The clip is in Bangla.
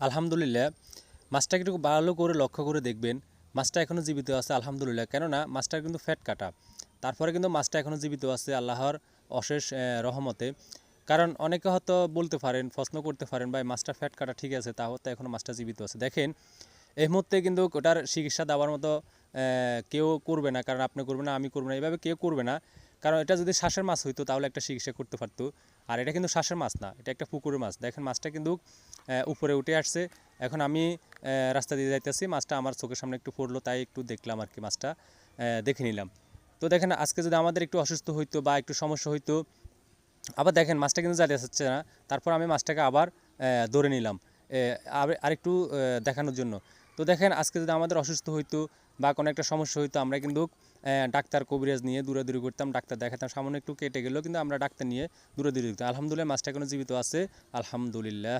আলহামদুলিল্লাহ। মাছটাকে একটু ভালো করে লক্ষ্য করে দেখবেন, মাছটা এখনও জীবিত আছে আলহামদুলিল্লাহ। কেননা মাছটার কিন্তু ফ্যাট কাটা, তারপরে কিন্তু মাছটা এখনও জীবিত আছে আল্লাহর অশেষ রহমতে। কারণ অনেকে হয়তো বলতে পারেন, প্রশ্ন করতে পারেন, ভাই মাছটা ফ্যাট কাটা ঠিক আছে, তা হতে এখনও মাছটা জীবিত আছে। দেখেন এই মুহূর্তে কিন্তু ওটার চিকিৎসা দেওয়ার মতো কেউ করবে না, কারণ আপনি করবেন না, আমি করবো না, এইভাবে কেউ করবে না। কারণ এটা যদি শ্বাসের মাছ হইতো তাহলে একটা চিকিৎসা করতে পারতো। আর এটা কিন্তু শ্বাসের মাছ না, এটা একটা পুকুরের মাছ। দেখেন মাছটা কিন্তু উপরে উঠে আসছে। এখন আমি রাস্তা দিয়ে যাইতেছি, মাছটা আমার চোখের সামনে একটু পড়লো, তাই একটু দেখলাম আর কি, মাছটা দেখে নিলাম। তো দেখেন আজকে যদি আমাদের একটু অসুস্থ হইতো বা একটু সমস্যা হইতো, আবার দেখেন মাছটা কিন্তু জারিয়ে যাচ্ছে না, তারপর আমি মাছটাকে আবার ধরে নিলাম আরেকটু দেখানোর জন্য। তো দেখেন আজকে যদি আমাদের অসুস্থ হইতো বা কোনো একটা সমস্যা হইতো, আমরা কিন্তু ডাক্তার কবিরাজ নিয়ে দূরাদূরি করতাম, ডাক্তার দেখাতাম, সামান্য একটু কেটে গেলেও কিন্তু আমরা ডাক্তার নিয়ে দূরাদূরি করতাম। আলহামদুলিল্লাহ মাছটা এখনো জীবিত আছে, আলহামদুলিল্লাহ।